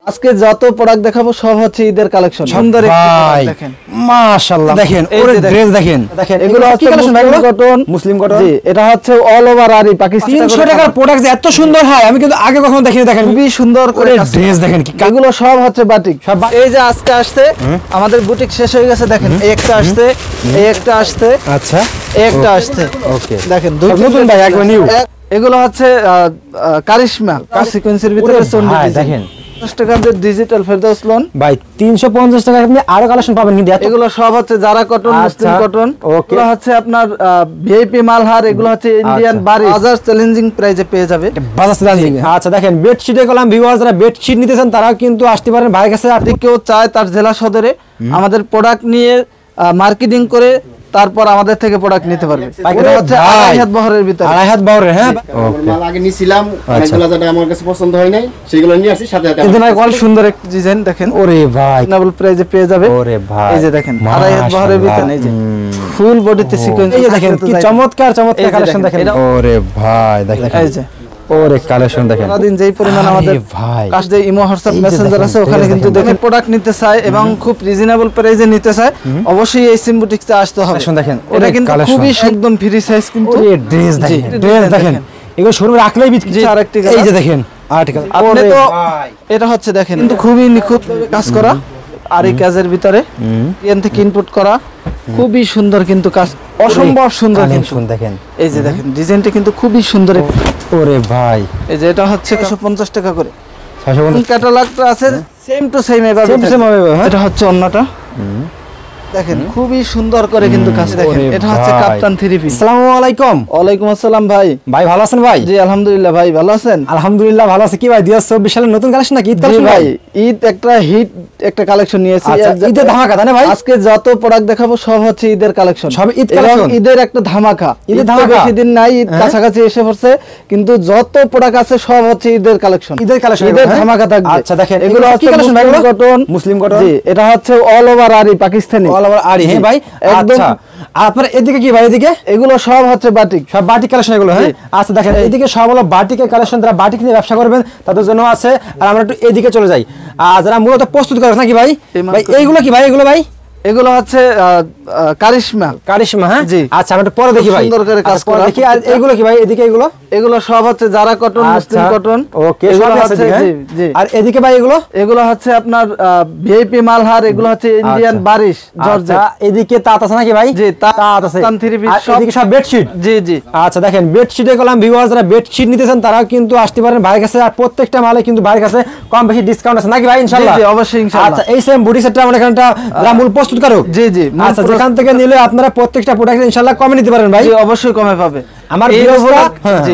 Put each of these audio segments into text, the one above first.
আজকে যত প্রোডাক্ট দেখাবো সব হচ্ছে ঈদের কালেকশন। সুন্দর একটি প্রোডাক্ট দেখেন, মাশাআল্লাহ। দেখেন ওরে ড্রেস দেখেন, এগুলো হচ্ছে মুসলিম কটন। জি, এটা হচ্ছে অল ওভার আরি পাকিস্তানি 300 টাকার প্রোডাক্ট যে এত সুন্দর হয় আমি কিন্তু আগে কখনো দেখিনি। দেখেন খুবই সুন্দর করে ড্রেস দেখেন, এগুলো সব হচ্ছে বাটিক। এই যে আজকে আসছে আমাদের বুটিক শেষ হয়ে গেছে, দেখেন এই একটা আসছে, এই একটা আসছে, আচ্ছা এই একটা আসছে। ওকে, দেখেন নতুন ভাই একবার নিউ। এগুলো হচ্ছে কারিশমা সিকোয়েন্সের ভিতরে চন্ডি ডিজাইন। দেখেন 50 টাকা দিয়ে ডিজিটাল ফেরদৌস লোন ভাই 350 টাকা আপনি আরো কালেকশন পাবেন কিন্তু এগুলো সব হচ্ছে জারা কটন, মুসলিম কটন। এগুলো হচ্ছে আপনার ভিআইপি মালহার, এগুলো হচ্ছে ইন্ডিয়ান বাড়ি বাজার চ্যালেঞ্জিং প্রাইসে পেয়ে যাবে। বাজার চ্যালেঞ্জিং। আচ্ছা দেখেন বেডশিটে কলাম ভিউয়ার্স যারা বেডশিট নিতেছেন তারাও কিন্তু আসতে পারেন ভাইয়ের কাছে। আর কেউ চায় তার জেলা সদরে আমাদের প্রোডাক্ট নিয়ে মার্কেটিং করে তারপর আমাদের থেকে প্রোডাক্ট নিতে পারবে। এটা হচ্ছে আড়াই হাত বহরের ভিতরে, আড়াই হাত বহরের। হ্যাঁ মাল আগে নিছিলাম, অনেকগুলো যেটা আমার কাছে পছন্দ হয় নাই সেগুলো নিয়ে আসি সাথে সাথে। এই যে ভাই কত সুন্দর একটা ডিজাইন দেখেন, ওরে ভাই রিজনেবল প্রাইসে পেয়ে যাবে। ওরে ভাই এই যে দেখেন আড়াই হাত বহরের ভিতরে, এই যে ফুল বডিতে সিকোয়েন্স। এই যে দেখেন কি চমৎকার চমৎকার কালেকশন দেখেন। ওরে ভাই দেখেন এই যে ওরে কালেকশন দেখেন। সারাদিন যেই পরিমাণ আমাদের ভাই কাছে যে ইমো হোয়াটসঅ্যাপ মেসেঞ্জার আছে ওখানে কিন্তু দেখেন প্রোডাক্ট নিতে চায় এবং খুব রিজনেবল প্রাইসে নিতে চায়, অবশ্যই এই সিম বুটিক্সে আসতে হবে। দেখেন এটা কিন্তু খুবই একদম ফ্রি সাইজ কিন্তু। ওরে ড্রেস দেখেন, ড্রেস দেখেন এগুলো শোরুমে রাখলেই বিক্রি। আরেকটি এই যে দেখেন আর্টিকেল আপনি তো এটা হচ্ছে দেখেন কিন্তু খুবই নিখুঁত কাজ করা আর এই কাজের ভিতরে ইয়ান থেকে ইনপুট করা, খুবই সুন্দর কিন্তু কাজ, অসম্ভব সুন্দর কিন্তু দেখেন। এই যে দেখেন ডিজাইনটা কিন্তু খুবই সুন্দর। ওরে ভাই এই যে এটা হচ্ছে 150 টাকা করে 650 ক্যাটালগটা আছে সেম টু সেম এভাবে। এটা হচ্ছে অন্যটা দেখেন খুবই সুন্দর করে কিন্তু কাজ দেখেন। এটা হচ্ছে কাপ্তান 3 পিস। আসসালামু আলাইকুম। ওয়ালাইকুম আসসালাম ভাই। ভাই ভালো আছেন ভাই? জি আলহামদুলিল্লাহ ভাই, ভালো আছেন? আলহামদুলিল্লাহ ভালো আছে। কি ভাই 2024 সালের নতুন কালেকশন নাকি ঈদ কালেকশন? ভাই ঈদ একটা হিট একটা কালেকশন নিয়েছি। ঈদের ধামাকা তাই না ভাই? আজকে যত প্রোডাক্ট দেখাবো সব হচ্ছে ঈদের কালেকশন, সব ঈদ কালেকশন, ঈদের একটা ধামাকা। ঈদের ধামাকা বেশি দিন নাই, ঈদ কাছাকাছি এসে পড়ছে, কিন্তু যত প্রোডাক্ট আছে সব হচ্ছে ঈদের কালেকশন, ঈদের কালেকশন, ঈদের ধামাকা থাকবে। আচ্ছা দেখেন এগুলো হচ্ছে মুসলিম কটন, মুসলিম কটন। জি এটা হচ্ছে অল ওভার আরি পাকিস্তানি, অল ওভার আরি। হ্যাঁ ভাই আচ্ছা। আর আপনার এদিকে কি ভাই? এদিকে এগুলো সব হচ্ছে বাটিক, সব বাটিক কালেকশন এগুলো। হ্যাঁ আচ্ছা দেখেন এদিকে সব হলো বাটিকের কালেকশন, যারা বাটিক নিয়ে ব্যবসা করবেন তাদের জন্য আছে। আর আমরা একটু এদিকে চলে যাই, আর যারা মূলত প্রস্তুত করে নাকি ভাই, ভাই এইগুলো কি ভাই? এগুলো ভাই এগুলো হচ্ছে কারিশমা। কারিশমা হ্যাঁ জি। আচ্ছা আমরা একটু পরে দেখি ভাই, সুন্দর করে কাজ করা দেখি। আর এগুলো কি ভাই? এদিকে এগুলো এগুলো সব হচ্ছে জারা কটন, মুসলিম কটন। ওকে সব আছে জি জি। আর এদিকে ভাই এগুলো এগুলো হচ্ছে আপনার ভিআইপি মালহার, এগুলো হচ্ছে ইন্ডিয়ান বারিশ জর্জেট। এদিকে তাঁত আছে নাকি ভাই? জি তাঁত আছে। কাপ্তান 3 পিস সব। এদিকে সব বেডশিট। জি জি আচ্ছা দেখেন বেডশিটে কলাম ভিউয়ার্স যারা বেডশিট নিতেছেন তারাও কিন্তু আসতে পারেন ভাইয়ের কাছে। আর প্রত্যেকটা মালে কিন্তু ভাইয়ের কাছে কম বেশি ডিসকাউন্ট আছে নাকি ভাই? ইনশাআল্লাহ জি অবশ্যই ইনশাআল্লাহ। আচ্ছা এই সেম বুটি সেটটা আমাদের এখানটা যারা মূল প্রস্তুত করো। জি জি আচ্ছা যেখান থেকে নিলে আপনারা প্রত্যেকটা প্রোডাক্ট ইনশাআল্লাহ কমে নিতে পারেন ভাই। জি অবশ্যই কমে পাবে। আমার জি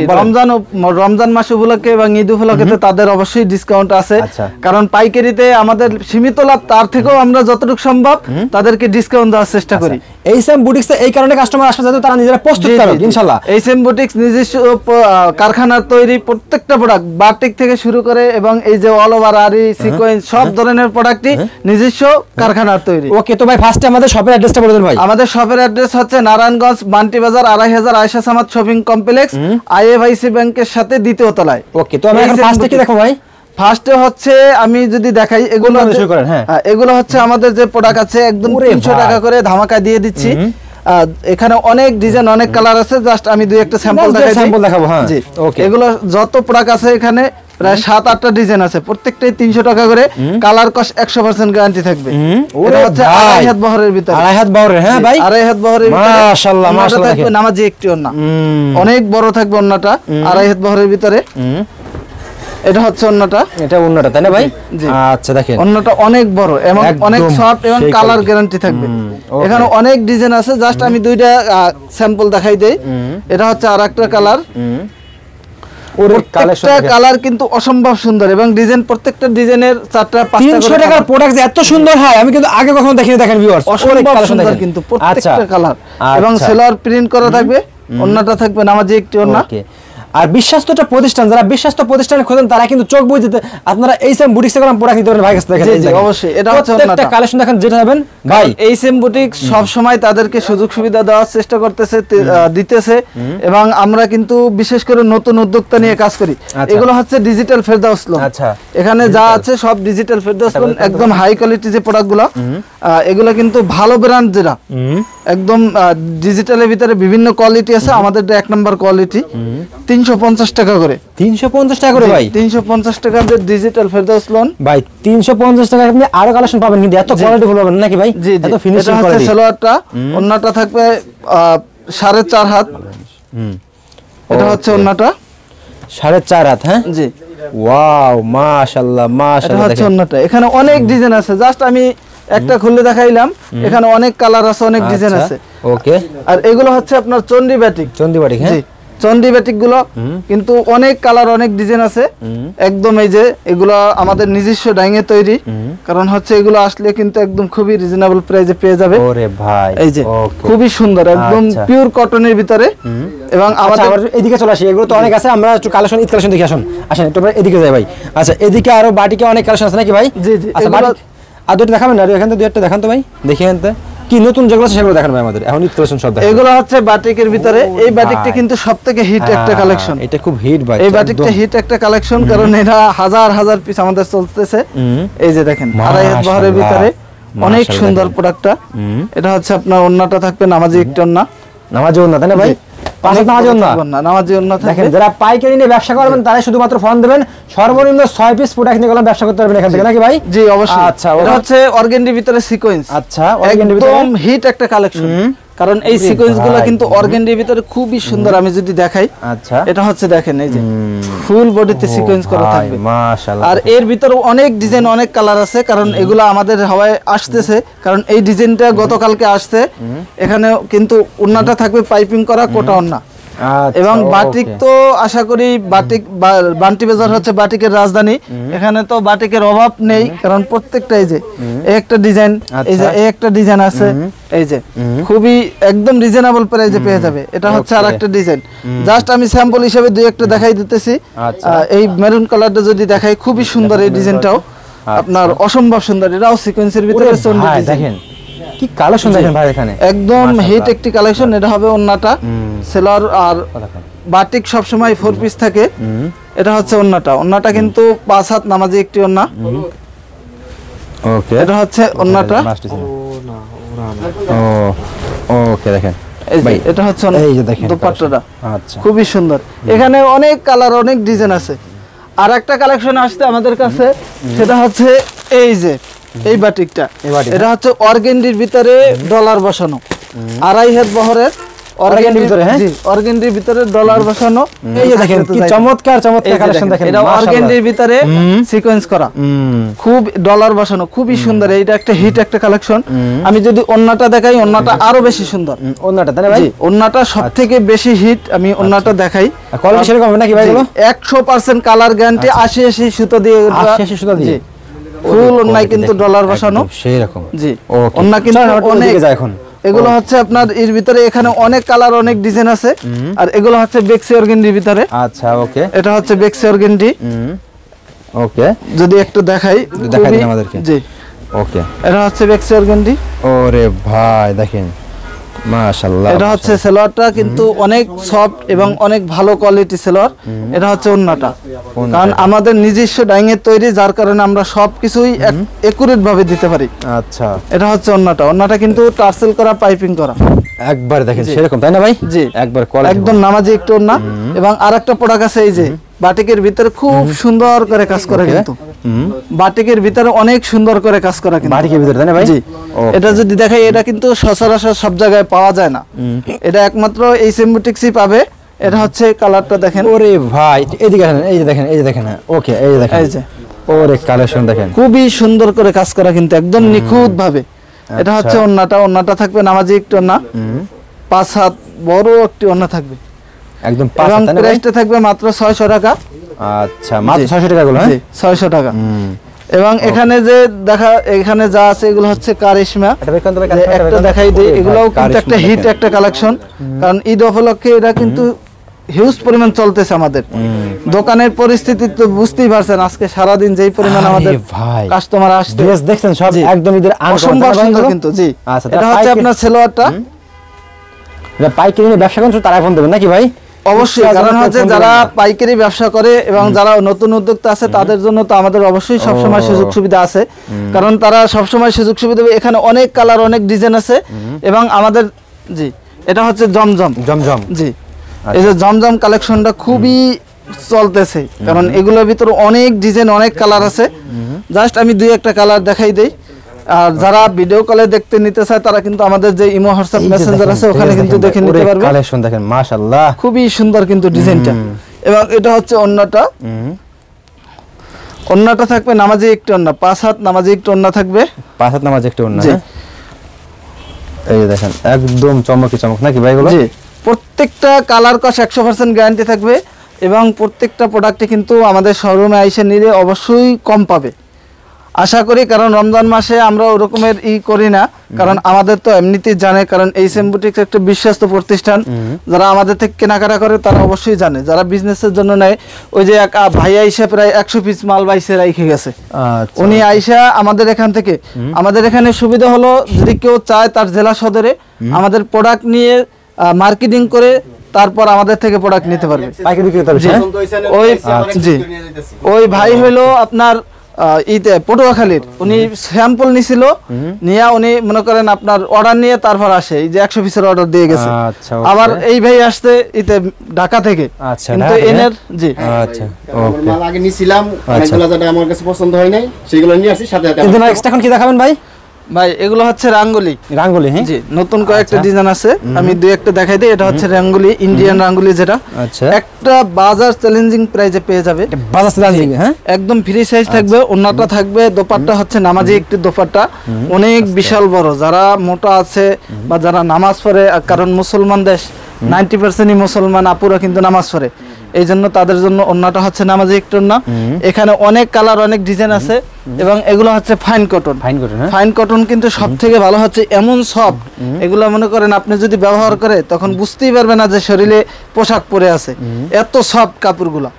রমজান মাস উপলক্ষে এবং ঈদ উপলক্ষে তাদের অবশ্যই ডিসকাউন্ট আছে, কারণ পাইকারিতে আমাদের সীমিত লাভ, তার থেকেও আমরা যতটুকু সম্ভব তাদেরকে ডিসকাউন্ট দেওয়ার চেষ্টা করি। এই সেম বুটিক্সে এই কারণে কাস্টমার আসে যাতে তারা নিজেরা প্রস্তুত করে ইনশাআল্লাহ। এই সেম বুটিক্স নিজস্ব কারখানার তৈরি প্রত্যেকটা প্রোডাক্ট বাটিক থেকে শুরু করে এবং এই যে অল ওভার আরি সিকোয়েন্স সব ধরনের প্রোডাক্টই নিজস্ব কারখানার তৈরি। ওকে তো ভাই ফার্স্টে আমাদের শপের অ্যাড্রেসটা বলে দেন ভাই। আমাদের শপের অ্যাড্রেস হচ্ছে নারায়ণগঞ্জ মান্টি বাজার 2500 Ayesha Samad shopping complex, IFIC ব্যাংকের সাথে দ্বিতীয় তলায়। ওকে তো আমরা এখন ফার্স্টে কি দেখো ভাই? ফার্স্টে হচ্ছে আমি যদি দেখাই এগুলো এগুলো হচ্ছে আমাদের যে প্রোডাক্ট আছে একদম 300 টাকা করে ধামাকা দিয়ে দিচ্ছি। এখানে অনেক ডিজাইন অনেক কালার আছে, জাস্ট আমি দুই একটা স্যাম্পল দেখাবো। হ্যাঁ জি ওকে। এগুলো যত প্রোডাক্ট আছে এখানে প্রায় 7-8টা ডিজাইন আছে, প্রত্যেকটাই 300 টাকা করে, কালার কস 100% গ্যারান্টি থাকবে। এটা হচ্ছে আড়াই হাত বহরের ভিতরে, আড়াই হাত বহরের। হ্যাঁ ভাই আড়াই হাত বহরের ভিতরে মাশাআল্লাহ মাশাআল্লাহ থাকবে নামাজি একটি ওন্না, অনেক বড় থাকবে ওন্নাটা আড়াই হাত বহরের ভিতরে। এটা হচ্ছে ওন্নাটা, এটা ওন্নাটা তাই না ভাই? আচ্ছা দেখেন ওন্নাটা অনেক বড় এবং অনেক সফট এবং কালার গ্যারান্টি থাকবে। এখানে অনেক ডিজাইন আছে, জাস্ট আমি দুইটা স্যাম্পল দেখাই দেই। এটা হচ্ছে আরেকটা কালার, প্রত্যেকটা কালার কিন্তু অসম্ভব সুন্দর এবং ডিজাইন প্রত্যেকটা ডিজাইনের 4টা-5টা 300 টাকার প্রোডাক্ট যে এত সুন্দর হয় আমি কিন্তু আগে কখনো দেখিনি। দেখেন ভিউয়ার্স অসম্ভব সুন্দর কিন্তু প্রত্যেকটা কালার এবং সেলার প্রিন্ট করা থাকবে, ওন্নাটা থাকবে নামাজি একটি ওন্না। আর বিশ্বস্ত একটা প্রতিষ্ঠান, যারা বিশ্বস্ত প্রতিষ্ঠানে খোঁজেন তারা কিন্তু চোখ বুঝে দিতে আপনারা এই সেম বুটিক্সে গেলাম প্রোডাক্ট নিতে পারেন। ভাই কাছে দেখেন, জি অবশ্যই, এটা হচ্ছে প্রত্যেকটা কালেকশন দেখেন যেটা হবেন ভাই। এই সেম বুটিক সব সময় তাদেরকে সুযোগ সুবিধা দেওয়ার চেষ্টা করতেছে, দিতেছে, এবং আমরা কিন্তু বিশেষ করে নতুন উদ্যোক্তা নিয়ে কাজ করি। এগুলো হচ্ছে ডিজিটাল ফেরদাউস লোন। আচ্ছা, এখানে যা আছে সব ডিজিটাল ফেরদাউস লোন, একদম হাই কোয়ালিটি যে প্রোডাক্টগুলো, এগুলো কিন্তু ভালো ব্র্যান্ড, যেটা একদম ডিজিটালের ভিতরে বিভিন্ন কোয়ালিটি আছে, আমাদের 1 নাম্বার কোয়ালিটি। 350 টাকা করে, 350 টাকা করে ভাই, 350 টাকা দিয়ে ডিজিটাল ফেরদাউস লোন ভাই। 350 টাকা আপনি আরো কালেকশন পাবেন, কিন্তু এত কোয়ালিটি ফুল পাবেন নাকি ভাই? জি, এত ফিনিশিং এটা হচ্ছে সালোয়ারটা, ওন্নাটা থাকবে 4.5 হাত। এটা হচ্ছে ওন্নাটা 4.5 হাত। হ্যাঁ জি, ওয়াও মাশাআল্লাহ এটা মাশাআল্লাহ। হচ্ছে ওন্নাটা। এখানে অনেক ডিজাইন আছে, জাস্ট আমি একটা খুলে দেখাইলাম। এখানে অনেক কালার আছে, অনেক ডিজাইন আছে। ওকে, আর এগুলো হচ্ছে আপনার চন্ডি বাটিক। চন্ডি বাটিক, হ্যাঁ জি, চন্ডি বাটিক গুলো কিন্তু অনেক কালার, অনেক ডিজাইন আছে। একদম এই যে এগুলো আমাদের নিজস্ব ডাইঙে তৈরি, কারণ হচ্ছে এগুলো আসলে কিন্তু একদম খুবই রিজনেবল প্রাইসে পেয়ে যাবে। ওরে ভাই, এই যে খুবই সুন্দর, একদম পিওর কটনের ভিতরে। এবং আমাদের এদিকে চলে আসি, এগুলো তো অনেক আছে, আমরা একটু কালেকশন, ঈদ কালেকশন দেখে আসুন। আসেন একটু এদিকে যাই ভাই। আচ্ছা, এদিকে আরো বাটিকে অনেক কালেকশন আছে নাকি ভাই? জি জি, আচ্ছা, বাটিক আর দুটো দেখাবেন না? এখান থেকে দুটো দেখান তো ভাই, দেখি এখান থেকে কি নতুন যেগুলো আছে সেগুলো দেখান ভাই আমাদের। এখন ঈদ কালেকশন সব দেখান। এগুলো হচ্ছে বাটিকের ভিতরে, এই বাটিকটা কিন্তু সবথেকে হিট একটা কালেকশন। এটা খুব হিট ভাই, এই বাটিকটা হিট একটা কালেকশন, কারণ এটা হাজার হাজার পিস আমাদের চলতেছে। এই যে দেখেন, 2.5 হাত বহরের ভিতরে অনেক সুন্দর প্রোডাক্টটা। এটা হচ্ছে আপনার ওন্নাটা থাকবে নামাজি একটা ওন্না, নামাজি ওন্না, তাই না ভাই? পাঁচ নামাজি ওন্না, নামাজি ওন্না থাকবে। দেখেন, যারা পাইকারি নিয়ে ব্যবসা করবেন তারাই শুধুমাত্র ফোন দেবেন, সর্বনিম্ন 6 পিস প্রোডাক্ট নিয়ে গেলাম ব্যবসা করতে পারবেন এখান থেকে নাকি ভাই? জি অবশ্যই। আচ্ছা, এটা হচ্ছে অর্গানডির ভিতরে সিকোয়েন্স। আচ্ছা, অর্গানডির ভিতরে একদম হিট একটা কালেকশন, কারণ এই সিকোয়েন্স গুলো কিন্তু অর্গানডির ভিতরে খুবই সুন্দর। আমি যদি দেখাই, আচ্ছা, এটা হচ্ছে দেখেন, এই যে ফুল বডিতে সিকোয়েন্স করা থাকবে মাশাআল্লাহ। আর এর ভিতরে অনেক ডিজাইন, অনেক কালার আছে, কারণ এগুলো আমাদের হাওয়ায় আসতেছে। কারণ এই ডিজাইনটা গতকালকে আসছে। এখানে কিন্তু ওন্নাটা থাকবে পাইপিং করা কোটা ওন্না। এবং বাটিক তো আশা করি বাটিক, বান্টি বাজার হচ্ছে বাটিকের রাজধানী। এখানে তো বাটিকের অভাব নেই, কারণ প্রত্যেকটা এই যে একটা ডিজাইন, এই যে একটা ডিজাইন আছে, এই যে খুবই একদম রিজনেবল প্রাইসে পেয়ে যাবে। এটা হচ্ছে আরেকটা ডিজাইন, জাস্ট আমি স্যাম্পল হিসেবে দুই একটা দেখাই দিতেছি। এই মেরুন কালারটা যদি দেখাই, খুবই সুন্দর এই ডিজাইনটাও, আপনার অসম্ভব সুন্দর। এটাও সিকোয়েন্সের ভিতরে দেখেন কি কালেকশন, দেখেন ভাই এখানে একদম হিট একটি কালেকশন। এটা হবে ওন্নাটা, সেলার আর বাটিক সব সময় 4 পিস থাকে। এটা হচ্ছে ওন্নাটা, ওন্নাটা কিন্তু 5 হাত নামাজি একটি ওন্না। ওকে, এটা হচ্ছে ওন্নাটা। ওকে, দেখেন ভাই, এটা হচ্ছে এই যে দেখেন দোপাট্টাটা, আচ্ছা খুবই সুন্দর। এখানে অনেক কালার, অনেক ডিজাইন আছে। আর একটা কালেকশন আসছে আমাদের কাছে, সেটা হচ্ছে এই যে এই বাটিকটা। এটা হচ্ছে অর্গানডির ভিতরে ডলার বসানো, 2.5 হাত বহরের অর্গানডির ভিতরে। হ্যাঁ, অর্গানডির ভিতরে ডলার বসানো। এই যে দেখেন কি চমৎকার চমৎকার কালেকশন, দেখেন এটা অর্গানডির ভিতরে সিকোয়েন্স করা, খুব ডলার বসানো, খুবই সুন্দর। এইটা একটা হিট একটা কালেকশন। আমি যদি ওন্নাটা দেখাই, ওন্নাটা আরো বেশি সুন্দর। ওন্নাটা তাই না ভাই? ওন্নাটা সবথেকে বেশি হিট। আমি ওন্নাটা দেখাই, কোয়ালিটি সেরকম হবে নাকি ভাই? এগুলো 100% কালার গ্যারান্টি, 80 সুতো দিয়ে, 80 সুতো দিয়ে ফুল ওন্নায় কিন্তু ডলার বসানো সেই রকম। জি, ওন্না কিন্তু অনেক যায় এখন। এগুলো হচ্ছে আপনার এর ভিতরে, এখানে অনেক কালার, অনেক ডিজাইন আছে। আর এগুলো হচ্ছে বেক্সি অর্গানডির ভিতরে। আচ্ছা, ওকে, এটা হচ্ছে বেক্সি অর্গানডি। ওকে, যদি একটু দেখাই দিন আমাদেরকে। জি, ওকে, এটা হচ্ছে বেক্সি অর্গানডি। ওরে ভাই দেখেন মাশাআল্লাহ। এটা হচ্ছে সেলোয়ারটা কিন্তু অনেক সফট এবং অনেক ভালো কোয়ালিটি সেলোয়ার। এটা হচ্ছে ওন্নাটা, কারণ আমাদের নিজস্ব ডাইঙের তৈরি, যার কারণে আমরা সবকিছুই একুরেট ভাবে দিতে পারি। আচ্ছা, এটা হচ্ছে ওন্নাটা, ওন্নাটা কিন্তু টার্সেল করা, পাইপিং করা, একবার দেখেন সেরকম তাই না ভাই? জি, একবার কোয়ালিটি একদম নামাজি একটু ওন্না। এবং আরেকটা প্রোডাক্ট আছে, এই যে বাটিকের ভিতরে খুব সুন্দর করে কাজ করা, কিন্তু বাটিকের ভিতরে অনেক সুন্দর করে কাজ করা, কিন্তু বাটিকের ভিতরে তাই না ভাই? জি, এটা যদি দেখাই, এটা কিন্তু সচরাচর সব জায়গায় পাওয়া যায় না। এটা একমাত্র এই সিম্বুটিক্সই পাবে। এটা হচ্ছে কালারটা দেখেন। ওরে ভাই, এদিকে দেখেন, এই যে দেখেন, এই যে দেখেন। ওকে, এই যে দেখেন, এই যে ওরে কালেকশন দেখেন, খুবই সুন্দর করে কাজ করা, কিন্তু একদম নিখুঁত ভাবে। এটা হচ্ছে ওন্নাটা, ওন্নাটা থাকবে নামাজি একটু ওন্না, 5 হাত বড় একটি ওন্না থাকবে, একদম 5 হাত। প্রাইসটা থাকবে মাত্র 600 টাকা। আচ্ছা, মাত্র 600 টাকা গুলো? হ্যাঁ, 600 টাকা। এবং এখানে যে দেখা, এখানে যা আছে এগুলো হচ্ছে কারিশমা। একটা দেখাই দিই, এগুলোও কিন্তু একটা হিট একটা কালেকশন, কারণ ঈদ উপলক্ষে এটা কিন্তু হিউজ পরিমাণ চলতেছে আমাদের দোকানের পরিস্থিতি তো বুঝতেই পারছেন আজকে সারা দিন যেই পরিমাণ আমাদের কাস্টমার আসছে ড্রেস দেখছেন সব একদম ঈদের অসম্ভব সুন্দর কিন্তু জি আচ্ছা এটা হচ্ছে আপনার সালোয়ারটা এটা পাইকারি নিয়ে ব্যবসা করেন তারাই ফোন দেবেন নাকি ভাই অবশ্যই কারণ হচ্ছে যারা পাইকারি ব্যবসা করে এবং যারা নতুন উদ্যোক্তা আছে তাদের জন্য তো আমাদের অবশ্যই সবসময় সুযোগ সুবিধা আছে কারণ তারা সবসময় সুযোগ সুবিধা এখানে অনেক কালার অনেক ডিজাইন আছে এবং আমাদের জি এটা হচ্ছে জমজম জমজম জি এই যে জমজম কালেকশনটা খুবই চলতেছে কারণ এগুলোর ভিতরে অনেক ডিজাইন অনেক কালার আছে জাস্ট আমি দুই একটা কালার দেখাই দেই আর যারা ভিডিও কলে দেখতে নিতে চায় তারা কিন্তু আমাদের যে ইমো হোয়াটসঅ্যাপ মেসেঞ্জার আছে ওখানে কিন্তু দেখে নিতে পারবে কালেকশন দেখেন মাশাআল্লাহ খুবই সুন্দর কিন্তু ডিজাইনটা এবং এটা হচ্ছে ওন্নাটা ওন্নাটা থাকবে নামাজি একটু ওন্না 5 হাত নামাজি একটু ওন্না থাকবে 5 হাত নামাজি একটু ওন্না এই দেখেন একদম চমক নাকি ভাই এগুলো জি প্রত্যেকটা কালার কস 100% গ্যারান্টি থাকবে এবং প্রত্যেকটা প্রোডাক্টে কিন্তু আমাদের শোরুমে আইসা নিলে অবশ্যই কম পাবে আশা করি কারণ রমজান মাসে আমরা ওরকমের করি না কারণ আমাদের তো এমনিতেই জানে কারণ এইচএম বুটিক্স একটা বিশ্বস্ত প্রতিষ্ঠান যারা আমাদের থেকে কেনাকাটা করে তারা অবশ্যই জানে যারা বিজনেসের জন্য নেয় ওই যে এক ভাই আইসা প্রায় 100 পিস মাল বাইসে রেখে গেছে উনি আইসা আমাদের এখান থেকে আমাদের এখানে সুবিধা হলো যদি কেউ চায় তার জেলা সদরে আমাদের প্রোডাক্ট নিয়ে মার্কেটিং করে তারপর আমাদের থেকে প্রোডাক্ট নিতে পারবে পাইকারি বিক্রেতা ওই জি ওই ভাই হলো আপনার ইতে পটুয়াখালীর উনি স্যাম্পল নিছিল নিয়ে উনি মনে করেন আপনার অর্ডার নিয়ে তারপর আসে এই যে 100 পিসের অর্ডার দিয়ে গেছে আবার এই ভাই আসতে ইতে ঢাকা থেকে কিন্তু এনের জি আচ্ছা মাল আগে নিছিলাম অনেকগুলো যেটা আমার কাছে পছন্দ হয় নাই সেগুলো নিয়ে আসি সাথে সাথে এদের নেক্সট এখন কি দেখাবেন ভাই ভাই এগুলো হচ্ছে রাঙ্গুলি হ্যাঁ জি নতুন কয়েকটা ডিজাইন আছে আমি দুই একটা দেখাই দিই এটা হচ্ছে রাঙ্গুলি ইন্ডিয়ান রাঙ্গুলি যেটা আচ্ছা একটা বাজার চ্যালেঞ্জিং প্রাইসে পেয়ে যাবে বাজার চ্যালেঞ্জিং হ্যাঁ একদম ফ্রি সাইজ থাকবে ওন্নাটা থাকবে দোপাট্টা হচ্ছে নামাজি একটি দোপাট্টা অনেক বিশাল বড় যারা মোটা আছে বা যারা নামাজ পড়ে কারণ মুসলমান দেশ 90%ই মুসলমান আপুরা কিন্তু নামাজ পড়ে এই জন্য তাদের জন্য ওন্নাটা হচ্ছে নামাজি একটু ওন্না এখানে অনেক কালার অনেক ডিজাইন আছে এবং এগুলো হচ্ছে ফাইন কটন ফাইন কটন কিন্তু সবথেকে ভালো হচ্ছে এমন সফট এগুলো মনে করেন আপনি যদি ব্যবহার করে তখন বুঝতেই পারবে না যে শরীরে পোশাক পরে আছে এত সফট কাপড়গুলো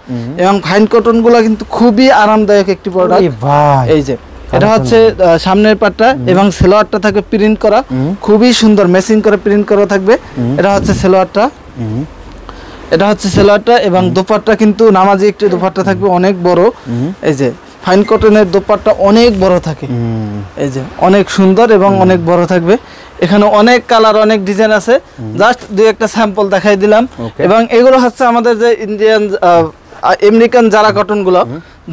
এবং ফাইন কটনগুলো কিন্তু খুবই আরামদায়ক একটি প্রোডাক্ট এই যে এটা হচ্ছে সামনের পাটটা এবং সেলোয়ারটা থাকবে প্রিন্ট করা খুবই সুন্দর মেশিং করে প্রিন্ট করা থাকবে এটা হচ্ছে সেলোয়ারটা এবং দোপাট্টা কিন্তু নামাজি একটি দোপাট্টা থাকবে অনেক বড় এই যে ফাইন কটনের দোপাট্টা অনেক বড় থাকে এই যে অনেক সুন্দর এবং অনেক বড় থাকবে এখানে অনেক কালার অনেক ডিজাইন আছে জাস্ট দুই একটা স্যাম্পল দেখাই দিলাম এবং এগুলো হচ্ছে আমাদের যে ইন্ডিয়ান আমেরিকান জারা কটন গুলো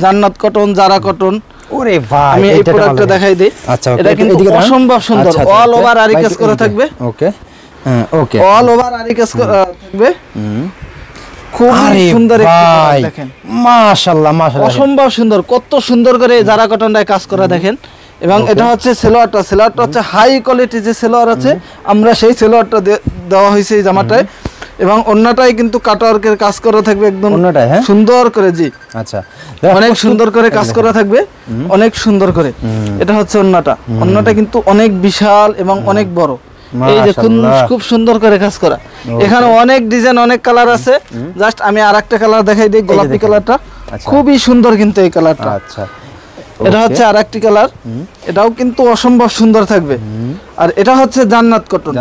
জান্নাত কটন জারা কটন ওরে ভাই আমি এই প্রোডাক্টটা দেখাই দেই আচ্ছা এটা কিন্তু অসম্ভব সুন্দর অল ওভার আরি কাজ করা থাকবে ওকে ওকে অল ওভার আরি কাজ করা থাকবে খুব সুন্দর দেখেন মাশাআল্লাহ অসম্ভব সুন্দর কত সুন্দর করে জারা কটনটায় কাজ করা দেখেন এবং এটা হচ্ছে সেলোয়ারটা হচ্ছে হাই কোয়ালিটি যে সেলোয়ার আছে আমরা সেই সেলোয়ারটা দেওয়া হয়েছে এই জামাটায় এবং ওন্নাটাই কিন্তু কাটওয়ার্কের কাজ করা থাকবে একদম সুন্দর করে জি আচ্ছা অনেক সুন্দর করে কাজ করা থাকবে অনেক সুন্দর করে এটা হচ্ছে ওন্নাটা কিন্তু অনেক বিশাল এবং অনেক বড় এই যে খুব সুন্দর করে কাজ করা এখানে অনেক ডিজাইন অনেক কালার আছে জাস্ট আমি আরেকটা কালার দেখাই দিই গোলাপি কালারটা খুবই সুন্দর কিন্তু এই কালারটা আচ্ছা এটা হচ্ছে আরেকটি কালার এটাও কিন্তু অসম্ভব সুন্দর থাকবে আর এটা হচ্ছে জান্নাত কটন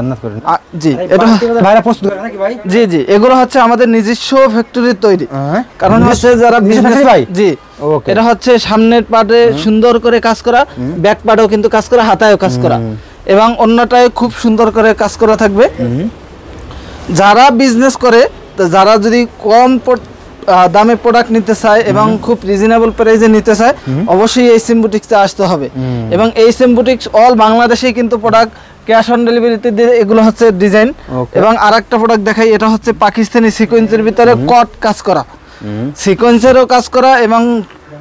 জি এটা ভাইরা প্রস্তুত করে নাকি ভাই জি এগুলো হচ্ছে আমাদের নিজস্ব ফ্যাক্টরির তৈরি কারণ হচ্ছে যারা বিজনেস জি এটা হচ্ছে সামনের পাটে সুন্দর করে কাজ করা ব্যাক পাটেও কিন্তু কাজ করা হাতায়ও কাজ করা এবং অন্যটায় খুব সুন্দর করে কাজ করা থাকবে যারা বিজনেস করে যারা যদি কম দামে প্রোডাক্ট নিতে চায় এবং খুব রিজনেবল প্রাইসে নিতে চায় অবশ্যই এইচএম বুটিক্সে আসতে হবে এবং এইচএম বুটিক্স অল বাংলাদেশেই কিন্তু প্রোডাক্ট ক্যাশ অন ডেলিভারিতে দিয়ে এগুলো হচ্ছে ডিজাইন এবং আরেকটা প্রোডাক্ট দেখাই এটা হচ্ছে পাকিস্তানি সিকোয়েন্সের ভিতরে কট কাজ করা সিকোয়েন্সেরও কাজ করা এবং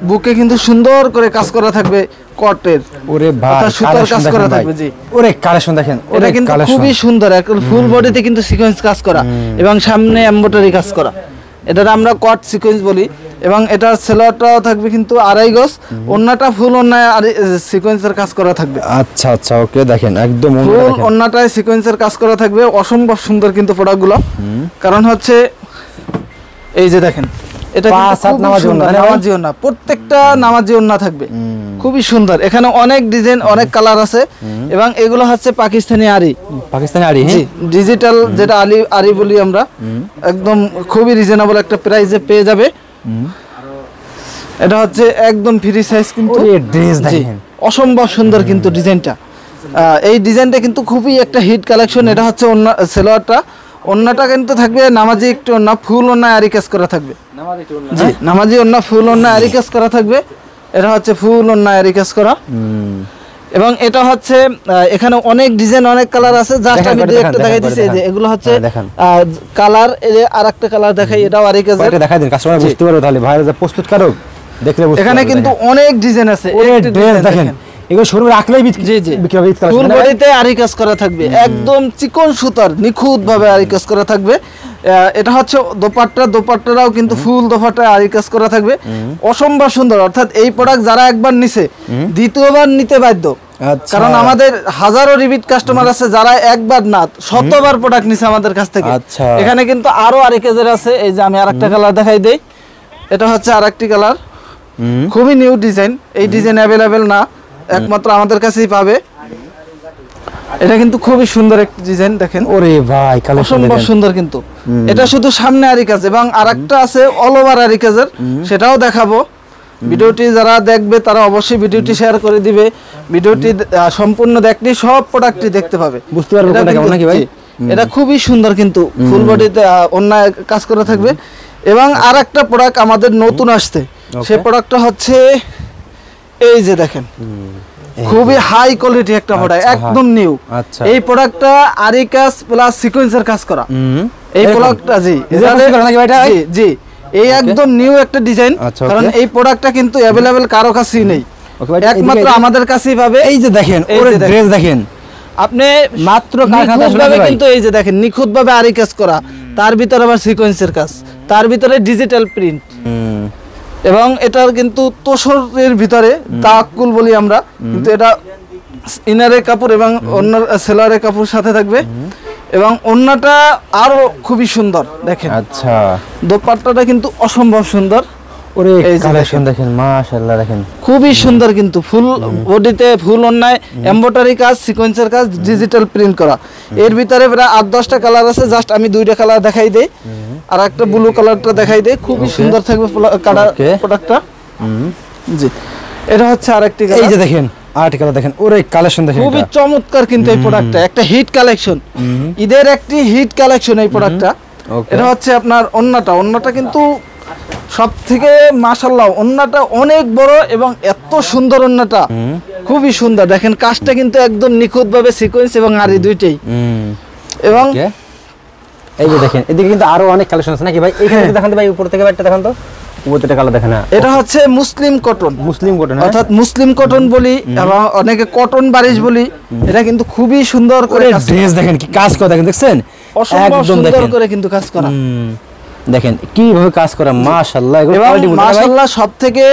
বুকে কিন্তু সুন্দর করে কাজ করা থাকবে কটের ওরে ভাই সুতার কাজ করা থাকবে জি ওরে কালেকশন দেখেন এটা কিন্তু খুবই সুন্দর একদম ফুল বডিতে কিন্তু সিকোয়েন্স কাজ করা এবং সামনে এমব্রয়ডারি কাজ করা এটার আমরা কট সিকোয়েন্স বলি এবং এটা সেলোয়ারটাও থাকবে কিন্তু 2.5 গজ ওন্নাটা ফুল ওন্নায় আর সিকোয়েন্সের কাজ করা থাকবে আচ্ছা আচ্ছা ওকে দেখেন একদম ফুল ওন্নাটায় সিকোয়েন্সের কাজ করা থাকবে অসম্ভব সুন্দর কিন্তু প্রোডাক্টগুলো কারণ হচ্ছে এই যে দেখেন এটা নামাজি ওন্না, প্রত্যেকটা নামাজি ওন্না থাকবে, খুবই সুন্দর। এখানে অনেক ডিজাইন, অনেক কালার আছে এবং এগুলো হচ্ছে পাকিস্তানি আরি, ডিজিটাল যেটা আরি বলি আমরা, একদম খুবই রিজনেবল একটা প্রাইসে পেয়ে যাবে। এটা হচ্ছে একদম ফ্রি সাইজ, কিন্তু অসম্ভব সুন্দর কিন্তু ডিজাইনটা। এই ডিজাইনটা কিন্তু খুবই একটা হিট কালেকশন। এটা হচ্ছে সেলোয়ারটা, ওন্নাটা কিন্তু থাকবে নামাজি একটু ওন্না, ফুল ওন্না আরি কাজ করা থাকবে। জি, নামাজি ওন্না ফুল ওন্না আরি কাজ করা থাকবে। এটা হচ্ছে ফুল ওন্না আরি কাজ করা। এবং এটা হচ্ছে এখানে অনেক ডিজাইন, অনেক কালার আছে। জাস্ট আমি একটা দেখাই দিছি, যে এগুলো হচ্ছে কালার। এই যে আরেকটা কালার দেখাই, এটাও আরি কাজ। এটা দেখাই দিন, কাস্টমার বুঝতে পারবে তাহলে ভাই যা প্রস্তুতকারক দেখলে বুঝতে। এখানে কিন্তু অনেক ডিজাইন আছে, ড্রেস দেখেন, এগুলো শোরুমে রাখলেই বিক্রি হবে। ফুল বডিতে আরি কাজ করা থাকবে, একদম চিকন সুতার নিখুঁত ভাবে আরি কাজ করা থাকবে। এটা হচ্ছে দোপাট্টারাও কিন্তু ফুল দোপাট্টা আরি কাজ করা থাকবে, অসম্ভব সুন্দর। অর্থাৎ এই প্রোডাক্ট যারা একবার নিছে দ্বিতীয়বার নিতে বাধ্য, কারণ আমাদের হাজারো রিপিট কাস্টমার আছে যারা একবার না শতবার প্রোডাক্ট নিছে আমাদের কাছ থেকে। এখানে কিন্তু আরো আরি কাজের আছে। এই যে আমি আরেকটা কালার দেখাই দেই, এটা হচ্ছে আরেকটি কালার, খুবই নিউ ডিজাইন। এই ডিজাইন অ্যাভেলেবেল না, একমাত্র আমাদের কাছেই পাবে। এটা কিন্তু খুবই সুন্দর একটা ডিজাইন, দেখেন। ওরে ভাই, অসম্ভব সুন্দর কিন্তু। এটা শুধু সামনে আরি কাজ, এবং আরেকটা আছে অল ওভার আরি কাজের, সেটাও দেখাবো। ভিডিওটি যারা দেখবে তারা অবশ্যই ভিডিওটি শেয়ার করে দিবে। ভিডিওটি সম্পূর্ণ দেখলে সব প্রোডাক্টই দেখতে পাবে, বুঝতে পারবে কোনটা কেমন নাকি ভাই। এটা খুবই সুন্দর কিন্তু, ফুল বডিতে অন্যায় কাজ করা থাকবে। এবং আরেকটা প্রোডাক্ট আমাদের নতুন আসছে, সেই প্রোডাক্টটা হচ্ছে এই যে দেখেন, খুবই হাই কোয়ালিটি একটা প্রোডাক্ট, একদম নিউ। এই প্রোডাক্টটা আরি কাজ প্লাস সিকোয়েন্সের কাজ করা। এই প্রোডাক্টটা জি এই একদম নিউ একটা ডিজাইন, কারণ এই প্রোডাক্টটা কিন্তু अवेलेबल কারো কাছেই নেই, একমাত্র আমাদের কাছেই পাবে। এই যে দেখেন, ওরে ড্রেস দেখেন, আপনি মাত্র কারখানাতে কিন্তু এই যে দেখেন নিখুঁতভাবে আরি কাজ করা, তার ভিতরে আবার সিকোয়েন্সের কাজ, তার ভিতরে ডিজিটাল প্রিন্ট। এবং এটার কিন্তু তোষরের ভিতরে তাওয়াক্কুল বলি আমরা, কিন্তু এটা ইনারের কাপড় এবং অন্য সেলারের কাপড় সাথে থাকবে। এবং ওন্নাটা আরো খুবই সুন্দর, দেখেন। আচ্ছা, দোপাট্টাটা কিন্তু অসম্ভব সুন্দর। ওরে কালেকশন দেখেন, মাশাআল্লাহ দেখেন, খুবই সুন্দর কিন্তু। ফুল বডিতে ফুল ওন্নায় এমব্রয়ডারি কাজ, সিকোয়েন্সের কাজ, ডিজিটাল প্রিন্ট করা। এর ভিতরে প্রায় 8-10টা কালার আছে, জাস্ট আমি 2টা কালার দেখাই দেই, আর একটা ব্লু কালারটা দেখাই দেই। খুবই সুন্দর থাকবে প্রোডাক্টটা। জি, এটা হচ্ছে আরেকটি কালার। এই যে দেখেন আর্টিকেল দেখেন, ওরে কালেকশন দেখেন, খুবই চমৎকার কিন্তু এই প্রোডাক্টটা, একটা হিট কালেকশন, ঈদের একটি হিট কালেকশন এই প্রোডাক্টটা। এটা হচ্ছে আপনার ওন্নাটা কিন্তু সবথেকে মাশাআল্লাহ, ওন্নাটা অনেক বড় এবং এত সুন্দর ওন্নাটা, খুবই সুন্দর। দেখেন কাজটা কিন্তু একদম নিখুঁত ভাবে সিকোয়েন্স এবং আরি দুইটাই। এবং এই যে দেখেন, এদিকে কিন্তু আরো অনেক কালেকশন আছে নাকি ভাই? এইখানে দেখান তো ভাই, উপর থেকে একটা দেখান তো, উপরটা কালার দেখেন। এটা হচ্ছে মুসলিম কটন, অর্থাৎ মুসলিম কটন বলি, এবং অনেকে কটন বারিশ বলি। এটা কিন্তু খুবই সুন্দর করে ড্রেস দেখেন, কি কাজ করা দেখেন, দেখছেন অসম্ভব সুন্দর করে কিন্তু কাজ করা। দেখেন কিভাবে কাজ করা, মাশাআল্লাহ। এগুলো কোয়ালিটি বলতে মাশাআল্লাহ, সবথেকে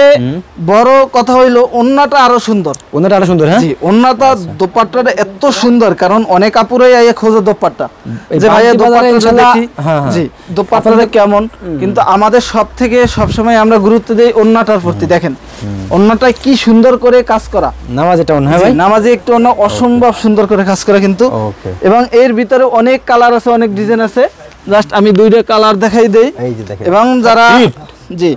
বড় কথা হইলো ওন্নাটা আরো সুন্দর। ওন্নাটা আরো সুন্দর, হ্যাঁ জি, ওন্নাটা দোপাট্টাটা এত সুন্দর, কারণ অনেক আপুরাই আইয়া খোঁজে দোপাট্টা, যে ভাইয়া দোপাট্টাটা দেখি, জি দোপাট্টাটা কেমন। কিন্তু আমাদের সবথেকে সবসময় আমরা গুরুত্ব দেই ওন্নাটার প্রতি। দেখেন ওন্নাটা কি সুন্দর করে কাজ করা, নামাজ এটা ওন্না ভাই, নামাজে একটু ওন্না অসম্ভব সুন্দর করে কাজ করা কিন্তু। এবং এর ভিতরে অনেক কালার আছে, অনেক ডিজাইন আছে, জাস্ট আমি 2টা কালার দেখাই দেই। এবং যারা জি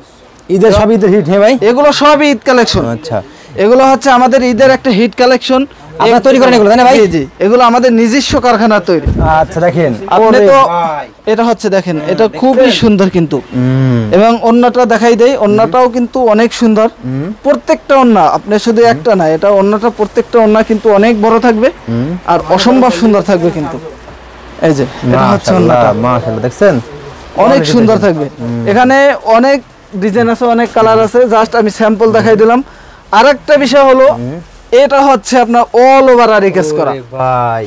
ঈদের সব ঈদের হিট, হ্যাঁ ভাই, এগুলো সব ঈদ কালেকশন। আচ্ছা, এগুলো হচ্ছে আমাদের ঈদের একটা হিট কালেকশন। আপনারা তৈরি করেন এগুলো, তাই না ভাই? জি, এগুলো আমাদের নিজস্ব কারখানার তৈরি। আচ্ছা দেখেন, আপনি তো এটা হচ্ছে দেখেন, এটা খুবই সুন্দর কিন্তু। এবং ওন্নাটা দেখাই দেই, ওন্নাটাও কিন্তু অনেক সুন্দর। প্রত্যেকটা ওন্না, আপনি শুধু একটা না, এটা ওন্নাটা প্রত্যেকটা ওন্না কিন্তু অনেক বড় থাকবে আর অসম্ভব সুন্দর থাকবে কিন্তু। এই যে এটা হচ্ছে ওন্নাটা, মাশাআল্লাহ দেখছেন, অনেক সুন্দর থাকবে। এখানে অনেক ডিজাইন আছে, অনেক কালার আছে, জাস্ট আমি স্যাম্পল দেখাই দিলাম। আরেকটা বিষয় হলো, এটা হচ্ছে আপনার অল ওভার আরি কাজ করা,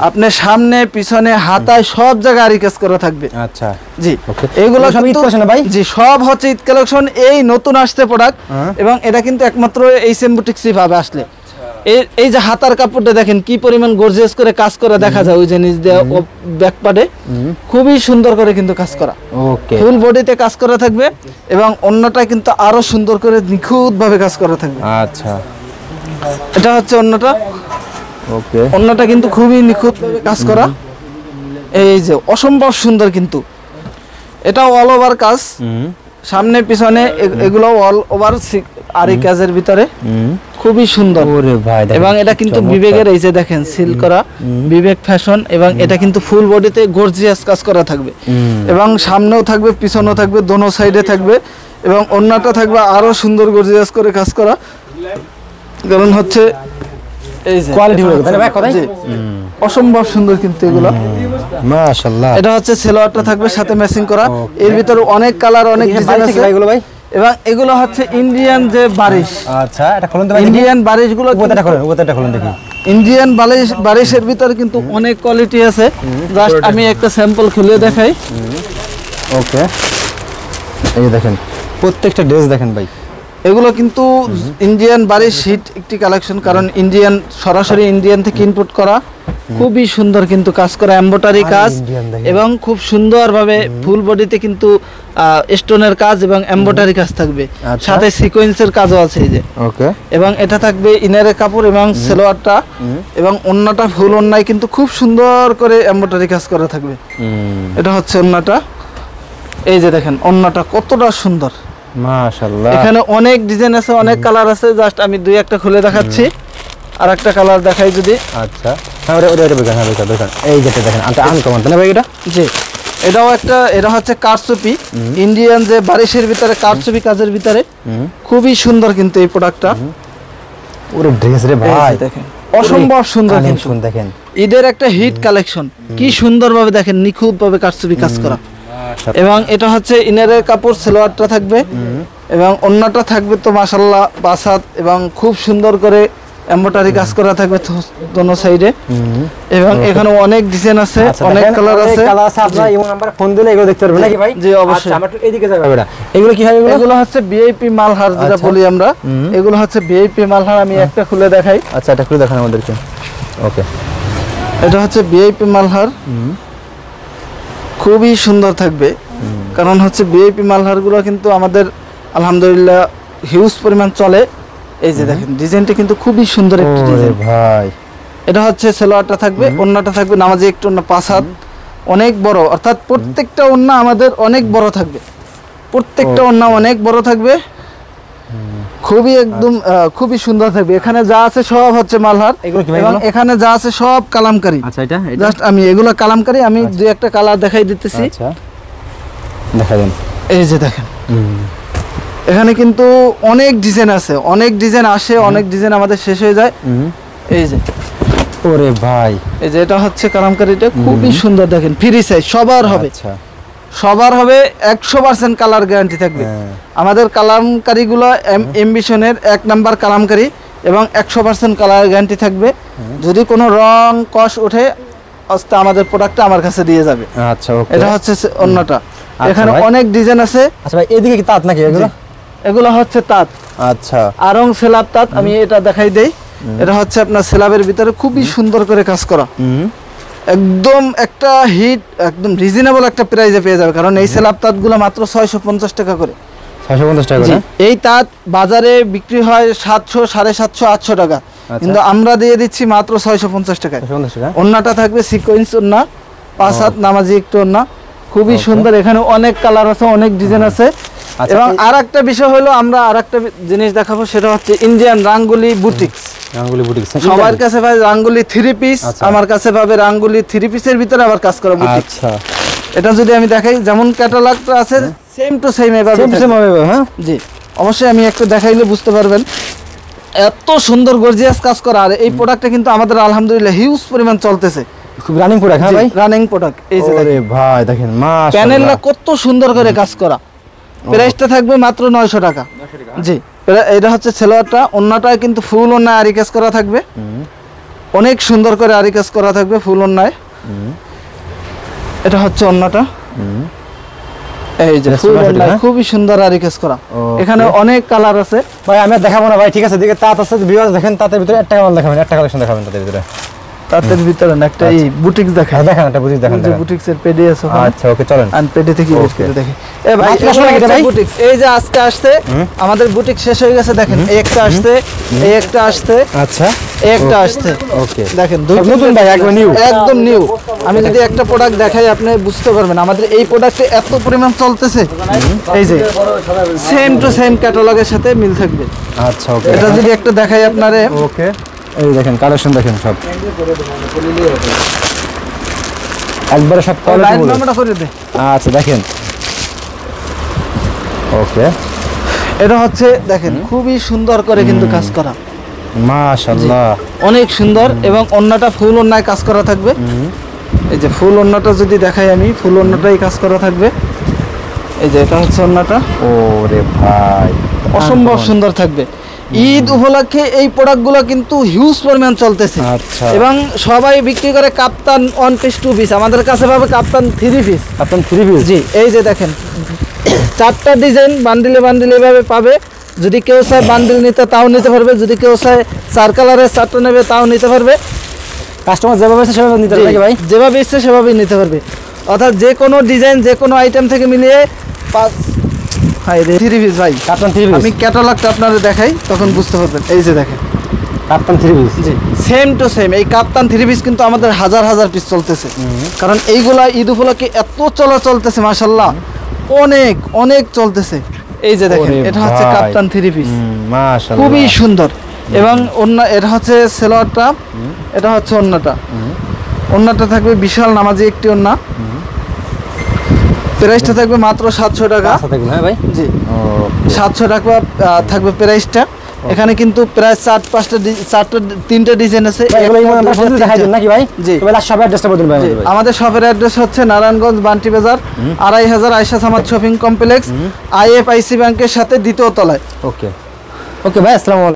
আপনি সামনে পিছনে হাতায় সব জায়গায় আরি কাজ করা থাকবে। আচ্ছা জি, এগুলো সব ঈদ কালেকশন ভাই। জি, সব হচ্ছে ঈদ কালেকশন, এই নতুন আসছে প্রোডাক্ট। এবং এটা কিন্তু একমাত্র এই বুটিক্সই ভাবে আসলে। এই যে হাতার কাপড়টা দেখেন কি পরিমাণ গর্জিয়াস করে কাজ করা দেখা যায়, ওই যে নিচ দিয়ে ব্যাক পার্টে খুবই সুন্দর করে কিন্তু কাজ করা, ওকে ফুল বডিতে কাজ করা থাকবে এবং অন্যটা কিন্তু আরো সুন্দর করে নিখুঁত ভাবে কাজ করা থাকবে। আচ্ছা এটা হচ্ছে অন্যটা, ওকে অন্যটা কিন্তু খুবই নিখুঁত ভাবে কাজ করা, এই যে অসম্ভব সুন্দর কিন্তু এটা অল ওভার কাজ, সামনে পিছনে এগুলো অল ওভার আরি কাজের ভিতরে খুবই সুন্দর। ওরে ভাই দেখেন, এবং এটা কিন্তু বিবেকের, এই যে দেখেন সিল করা বিবেক ফ্যাশন, এবং এটা কিন্তু ফুল বডিতে গর্জিয়াস কাজ করা থাকবে এবং সামনেও থাকবে পিছনেও থাকবে, দোনো সাইডে থাকবে এবং অন্যটা থাকবে আরো সুন্দর গর্জিয়াস করে কাজ করা, কারণ হচ্ছে এই যে কোয়ালিটি বলে তাই না ভাই কথাই? জি, অসম্ভব সুন্দর কিন্তু এগুলো। মাশাআল্লাহ, এটা হচ্ছে সেলোয়ারটা থাকবে সাথে ম্যাচিং করা, এর ভিতরে অনেক কালার অনেক ডিজাইন আছে এগুলো ভাই, এবং এগুলো হচ্ছে ইন্ডিয়ান যে বারিশ। আচ্ছা এটা খুলুন তো ভাই, ইন্ডিয়ান বারিশ গুলো, ওটা খুলুন, ওটা খুলুন দেখি। ইন্ডিয়ান বারিশের ভিতরে কিন্তু অনেক কোয়ালিটি আছে, জাস্ট আমি একটা স্যাম্পল খুলে দেখাই। ওকে এই যে দেখেন প্রত্যেকটা ড্রেস দেখেন ভাই, এগুলো কিন্তু ইন্ডিয়ান বারিশ হিট একটি কালেকশন, কারণ ইন্ডিয়ান সরাসরি ইন্ডিয়ান থেকে ইনপুট করা, খুবই সুন্দর কিন্তু কাজ করা, এমব্রয়ডারি কাজ এবং খুব সুন্দরভাবে ফুল বডিতে কিন্তু স্টোনের কাজ এবং এমব্রয়ডারি কাজ থাকবে, সাথে সিকোয়েন্সের কাজও আছে এই যে। ওকে এবং এটা থাকবে ইনারের কাপড় এবং সেলোয়ারটা এবং ওন্নাটা ফুল ওন্নায় কিন্তু খুব সুন্দর করে এমব্রয়ডারি কাজ করা থাকবে। এটা হচ্ছে ওন্নাটা, এই যে দেখেন ওন্নাটা কতটা সুন্দর, মাশাআল্লাহ। এখানে অনেক ডিজাইন আছে, অনেক কালার আছে, জাস্ট আমি দুই একটা খুলে দেখাচ্ছি, আর একটা কালার দেখাই যদি। আচ্ছা হ্যাঁ ওটা দেখেন, হ্যাঁ দেখেন এই যেটা দেখেন আনকমন তাই না ভাই এটা? জি, এটাও একটা, এটা হচ্ছে কারচুপি, ইন্ডিয়ান যে বারিশের ভিতরে কারচুপি কাজের ভিতরে, খুবই সুন্দর কিন্তু এই প্রোডাক্টটা। ওরে ড্রেস রে ভাই দেখেন অসম্ভব সুন্দর কিন্তু, দেখেন ঈদের একটা হিট কালেকশন, কি সুন্দরভাবে দেখেন নিখুঁত ভাবে কারচুপি কাজ করা। এবং এটা হচ্ছে ইনারের কাপড়, সেলোয়ারটা থাকবে এবং ওন্নাটা থাকবে তো মাশাআল্লাহ বাসাত, এবং খুব সুন্দর করে এমব্রয়ডারি কাজ করা থাকবে দোনো সাইডে, এবং এখানে অনেক ডিজাইন আছে, অনেক কালার আছে। আপনারা এই নাম্বারে ফোন দিলে এগুলো দেখতে পারবেন নাকি ভাই? জি অবশ্যই। আমরা একটু এইদিকে যাব এটা, এগুলো কি হয়? এগুলো হচ্ছে ভিআইপি মালহার যেটা বলি আমরা, এগুলো হচ্ছে ভিআইপি মালহার, আমি একটা খুলে দেখাই। আচ্ছা এটা খুলে দেখান আমাদেরকে। ওকে এটা হচ্ছে ভিআইপি মালহার, খুবই সুন্দর থাকবে, কারণ হচ্ছে ভিআইপি মালহারগুলো কিন্তু আমাদের আলহামদুলিল্লাহ হিউজ পরিমাণ চলে। এই যে দেখেন ডিজাইনটা কিন্তু খুবই সুন্দর একটি ডিজাইন ভাই। এটা হচ্ছে সেলোয়ারটা থাকবে, ওন্নাটা থাকবে নামাজি একটু ওন্না, 5 হাত, অনেক বড়, অর্থাৎ প্রত্যেকটা ওন্না আমাদের অনেক বড় থাকবে, প্রত্যেকটা ওন্না অনেক বড় থাকবে, খুবই একদম খুবই সুন্দর থাকবে। এখানে যা আছে সব হচ্ছে মালহার, এবং এখানে যা আছে সব কালামকারী। আচ্ছা এটা জাস্ট আমি এগুলো কালামকারী, আমি দুই একটা কালার দেখাই দিতেছি। আচ্ছা দেখাবেন, এই যে দেখেন এখানে কিন্তু অনেক ডিজাইন আছে, অনেক ডিজাইন আসে, অনেক ডিজাইন আমাদের শেষ হয়ে যায়। এই যে ওরে ভাই, এই যে এটা হচ্ছে কালামকারীটা, খুবই সুন্দর দেখেন, ফ্রি সাইজ সবার হবে, সবার হবে, 100% কালার গ্যারান্টি থাকবে। আমাদের কালামকারীগুলো এমবিশনের 1 নাম্বার কালামকারী এবং 100% কালার গ্যারান্টি থাকবে। যদি কোনো রং কষ ওঠে আস্তে আমাদের প্রোডাক্টটা আমার কাছে দিয়ে যাবে। আচ্ছা ওকে, এটা হচ্ছে অন্যটা, এখানে অনেক ডিজাইন আছে। আচ্ছা ভাই এদিকে কি তাঁত নাকি এগুলো? এগুলো হচ্ছে তাঁত, আচ্ছা আরং সেলাব তাঁত, আমি এটা দেখাই দেই। এটা হচ্ছে আপনার সেলাবের ভিতরে খুবই সুন্দর করে কাজ করা, একদম একটা হিট, একদম রিজনেবল একটা প্রাইসে পেয়ে যাবে, কারণ এই সেলাব তাঁতগুলো মাত্র 650 টাকা করে। 650 টাকা করে? এই তাঁত বাজারে বিক্রি হয় 700, 750, 800 টাকা, কিন্তু আমরা দিয়ে দিচ্ছি মাত্র 650 টাকায়। ওন্নাটা থাকবে সিকোয়েন্স ওন্না, 5 হাত নামাজি একটু ওন্না, খুবই সুন্দর। এখানে অনেক কালার আছে, অনেক ডিজাইন আছে। এবং আর একটা বিষয় হলো, আমরা আর একটা জিনিস দেখাবো, সেটা হচ্ছে ইন্ডিয়ান রাঙ্গুলি বুটিক্স। রাঙ্গুলি বুটিক্স সবার কাছে ভাই রাঙ্গুলি 3 পিস, আমার কাছে পাবে রাঙ্গুলি 3 পিসের ভিতরে আবার কাজ করা বুটিক্স। আচ্ছা এটা যদি আমি দেখাই, যেমন ক্যাটালগটা আছে সেম টু সেম এভাবে, হ্যাঁ জি অবশ্যই, আমি একটু দেখাইলে বুঝতে পারবেন, এত সুন্দর গর্জিয়াস কাজ করা। আর এই প্রোডাক্টটা কিন্তু আমাদের আলহামদুলিল্লাহ হিউজ পরিমাণ চলতেছে, খুব রানিং প্রোডাক্ট। হ্যাঁ ভাই রানিং প্রোডাক্ট। এই যে আরে ভাই দেখেন মাশাআল্লাহ, প্যানেলটা কত সুন্দর করে কাজ করা, প্রাইসটা থাকবে মাত্র 900 টাকা। জি এটা হচ্ছে সেলোয়ারটা, ওন্নাটা কিন্তু ফুল ওন্নায় আরি কাজ করা থাকবে, অনেক সুন্দর করে আরি কাজ করা থাকবে ফুল ওন্নায়। এটা হচ্ছে ওন্নাটা, এই যে ফুল ওন্নায় খুবই সুন্দর আরি কাজ করা। এখানে অনেক কালার আছে ভাই, আমি দেখাবো না ভাই, ঠিক আছে? দিকে তাঁত আছে, ভিউয়ার্স দেখেন, তাঁতের ভিতরে একটা কালার দেখাবেন, একটা কালেকশন দেখাবেন তাঁতের ভিতরে। তাঁতের ভিতরে না একটা এই বুটিক্স দেখাই। দেখেন একটা বুটিক দেখেন। যে বুটিক্সের পেডি আছে ওখানে। আচ্ছা ওকে চলেন। আর পেডি থেকে বের করে দেখি। এ ভাই বুটিক্স এই যে আজকে আসছে আমাদের বুটিক শেষ হয়ে গেছে দেখেন। এই একটা আসছে, এই একটা আসছে। আচ্ছা এই একটা আসছে। ওকে দেখেন নতুন ভাই একদম নিউ। একদম নিউ। আমি যদি একটা প্রোডাক্ট দেখাই আপনি বুঝতে পারবেন আমাদের এই প্রোডাক্টে এত পরিমাণ চলতেছে। এই যে সেম টু সেম ক্যাটালগের সাথে মিল থাকবে। আচ্ছা ওকে এটা যদি একটা দেখাই আপনারে। ওকে এই দেখেন কালেকশন দেখেন সব একবারে সব কোয়ালিটি বলে। নাম্বারটা করে দে। আচ্ছা দেখেন ওকে এটা হচ্ছে দেখেন খুবই সুন্দর করে কিন্তু কাজ করা। মাশাআল্লাহ অনেক সুন্দর এবং ওন্নাটা ফুল ওন্নায় কাজ করা থাকবে। এই যে ফুল ওন্নাটা যদি দেখাই আমি ফুল ওন্নাটাই কাজ করা থাকবে। এই যে এটা হচ্ছে ওন্নাটা। ওরে ভাই অসম্ভব সুন্দর থাকবে। ঈদ উপলক্ষে এই প্রোডাক্টগুলো কিন্তু হিউজ পরিমাণ চলতেছে। আচ্ছা এবং সবাই বিক্রি করে কাপ্তান 1 পিস 2 পিস, আমাদের কাছে পাবে কাপ্তান 3 পিস। আপনার 3 পিস জি এই যে দেখেন 4টা ডিজাইন বান্ডিলে বান্ডিলে এভাবে পাবে। যদি কেউ চায় বান্ডিল নিতে তাও নিতে পারবে, যদি কেউ চায় 4 কালারের 4টা নেবে তাও নিতে পারবে। কাস্টমার যেভাবে ইচ্ছে সেভাবে নিতে পারবে ভাই, যেভাবে ইচ্ছে সেভাবেই নিতে পারবে। অর্থাৎ যে কোনো ডিজাইন যে কোনো আইটেম থেকে মিলিয়ে 3 পিস ভাই। কাপ্তান 3 পিস আমি ক্যাটালগটা আপনাদের দেখাই তখন বুঝতে পারবেন। এই যে দেখেন কাপ্তান 3 piece. G same to same এই কাপ্তান 3 পিস কিন্তু আমাদের হাজার হাজার পিস চলতেছে। কারণ এইগুলা ঈদ উপলক্ষে এত চলতেছে মাশাআল্লাহ, অনেক অনেক চলতেছে। এই যে দেখেন এটা হচ্ছে কাপ্তান 3 পিস, মাশাআল্লাহ খুবই সুন্দর। এবং এটা হচ্ছে সেলোয়ারটা, এটা হচ্ছে ওন্নাটা। ওন্নাটা থাকবে বিশাল নামাজি একটি ওন্না। প্রাইসটা থাকবে মাত্র 700 টাকা। হ্যাঁ ভাই জি 700 টাকা থাকবে প্রাইসটা। এখানে কিন্তু প্রায় 3টা ডিজাইন আছে। নাকি ভাই? জি শপের অ্যাড্রেসটা বলুন ভাই। আমাদের শপের অ্যাড্রেস হচ্ছে নারায়ণগঞ্জ বান্টি বাজার 2500 Ayesha Samad shopping complex, IFIC ব্যাংকের সাথে দ্বিতীয় তলায়। ওকে ওকে ভাই আসসালামু আলাইকুম।